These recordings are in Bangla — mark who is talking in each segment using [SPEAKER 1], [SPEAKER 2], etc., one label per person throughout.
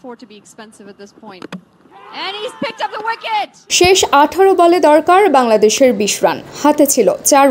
[SPEAKER 1] afford to be expensive at this point. And he's picked up the wicket.
[SPEAKER 2] শেষ 18 বলে দরকার বাংলাদেশের 20 রান, হাতে ছিল 4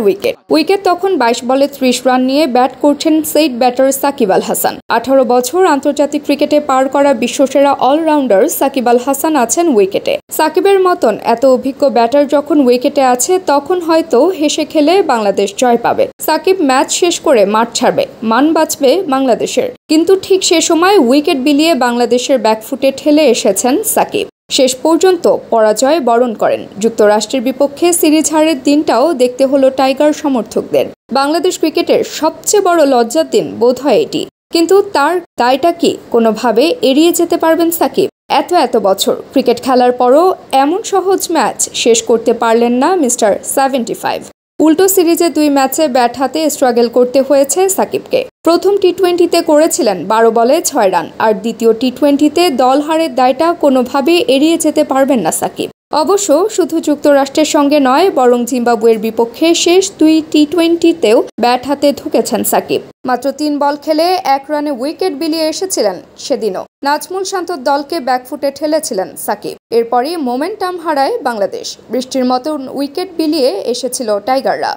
[SPEAKER 2] উইকেট তখন 22 বলে 30 রান নিয়ে ব্যাট করছেন সেইড ব্যাটার সাকিব আল হাসান। 18 বছর আন্তর্জাতিক ক্রিকেটে পার করা বিশ্বসেরা অলরাউন্ডার সাকিব আল হাসান আছেন উইকেটে। সাকিবের মতন এত অভিজ্ঞ ব্যাটার যখন উইকেটে আছে তখন হয়তো হেসে খেলে বাংলাদেশ জয় পাবে। সাকিব ম্যাচ শেষ করে মাঠ ছাড়বে, মান বাঁচবে বাংলাদেশের। কিন্তু ঠিক সে সময় উইকেট বিলিয়ে বাংলাদেশের ব্যাকফুটে ঠেলে এসেছেন সাকিব। শেষ পর্যন্ত পরাজয় বরণ করেন। যুক্তরাষ্ট্রের বিপক্ষে সিরিজ হারের দিনটাও দেখতে হলো টাইগার সমর্থকদের। বাংলাদেশ ক্রিকেটের সবচেয়ে বড় লজ্জার দিন বোধহয় এটি। কিন্তু তার দায়টা কি কোনোভাবে এড়িয়ে যেতে পারবেন সাকিব? এত বছর ক্রিকেট খেলার পরও এমন সহজ ম্যাচ শেষ করতে পারলেন না মিস্টার 75। উল্টো সিরিজে 2 ম্যাচে ব্যাট হাতে স্ট্রাগল করতে হয়েছে সাকিবকে। প্রথম টি-20তে করেছিলেন 12 বলে 6 রান, আর দ্বিতীয় টি-20তে দল হারের দায়টা কোনোভাবে এড়িয়ে যেতে পারবেন না সাকিব। অবশ্য শুধু যুক্তরাষ্ট্রের সঙ্গে নয়, বরং জিম্বাবুয়ের বিপক্ষে শেষ 2 টি-20তেও ব্যাট হাতে ঢুকেছেন সাকিব। মাত্র 3 বল খেলে 1 রানে উইকেট বিলিয়ে এসেছিলেন সেদিনও। নাজমুল শান্তর দলকে ব্যাকফুটে ঠেলেছিলেন সাকিব। এরপরই মোমেন্টাম হারায় বাংলাদেশ। বৃষ্টির মতো উইকেট বিলিয়ে এসেছিল টাইগাররা।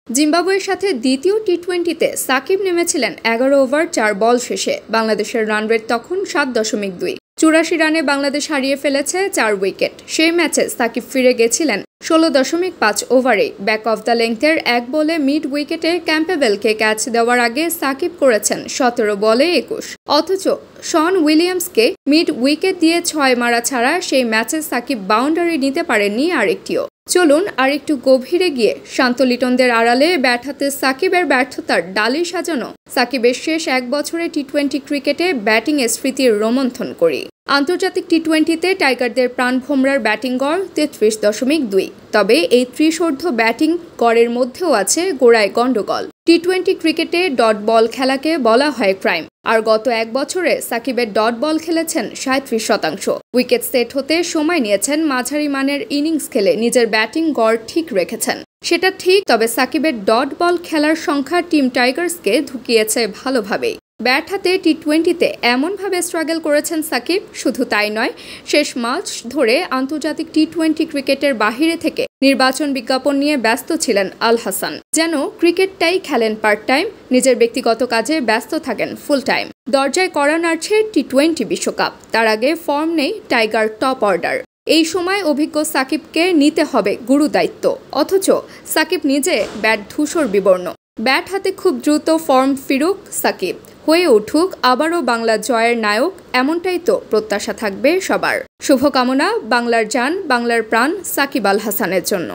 [SPEAKER 2] জিম্বাবুয়ের সাথে দ্বিতীয় টি-20তে সাকিব নেমেছিলেন 11 ওভার 4 বল শেষে। বাংলাদেশের রান রেট তখন 7.2। 84 রানে বাংলাদেশ হারিয়ে ফেলেছে 4 উইকেট। সেই ম্যাচে সাকিব ফিরে গেছিলেন 16.5 ওভারে। ব্যাক অফ দ্য লেংথের 1 বলে মিড উইকেটে ক্যাম্পবেলকে ক্যাচ দেওয়ার আগে সাকিব করেছেন 17 বলে 21। অথচ শন উইলিয়ামসকে মিড উইকেট দিয়ে 6 মারা ছাড়া সেই ম্যাচে সাকিব বাউন্ডারি নিতে পারেননি আরেকটিও। চলুন আরেকটু গভীরে গিয়ে শান্ত লিটনদের আড়ালে ব্যাট হাতে সাকিবের ব্যর্থতার ডালি সাজানো সাকিবের শেষ 1 বছরে টি-20 ক্রিকেটে ব্যাটিংয়ে স্মৃতির রোমন্থন করি। আন্তর্জাতিক টি-20তে টাইগারদের প্রাণভোমরার ব্যাটিং গড় 33.2। তবে এই ত্রিশোর্ধ্ব ব্যাটিং গড়ের মধ্যেও আছে গোড়ায় গন্ডগোল। টি-20 ক্রিকেটে ডট বল খেলাকে বলা হয় ক্রাইম। আর গত 1 বছরে সাকিবের ডট বল খেলেছেন 37%। উইকেট সেট হতে সময় নিয়েছেন, মাঝারি মানের ইনিংস খেলে নিজের ব্যাটিং গড় ঠিক রেখেছেন। সেটা ঠিক, তবে সাকিবের ডট বল খেলার সংখ্যা টিম টাইগার্সকে ঢুকিয়েছে ভালোভাবেই। ব্যাট হাতে টি-20তে এমনভাবে স্ট্রাগল করেছেন সাকিব। শুধু তাই নয়, শেষ মাস ধরে আন্তর্জাতিক টি-20 ক্রিকেটের বাহিরে থেকে নির্বাচন বিজ্ঞাপন নিয়ে ব্যস্ত ছিলেন আল হাসান। যেন ক্রিকেটটাই খেলেন পার্ট টাইম, নিজের ব্যক্তিগত কাজে ব্যস্ত থাকেন ফুল টাইম। দরজায় কড়া নাড়ছে টি-20 বিশ্বকাপ। তার আগে ফর্ম নেই টাইগার টপ অর্ডার। এই সময় অভিজ্ঞ সাকিবকে নিতে হবে গুরু দায়িত্ব। অথচ সাকিব নিজে ব্যাট ধূসর বিবর্ণ। ব্যাট হাতে খুব দ্রুত ফর্ম ফিরুক সাকিব, হয়ে উঠুক আবারও বাংলা জয়ের নায়ক, এমনটাই তো প্রত্যাশা থাকবে সবার। শুভকামনা বাংলার জান, বাংলার প্রাণ সাকিব আল হাসানের জন্য।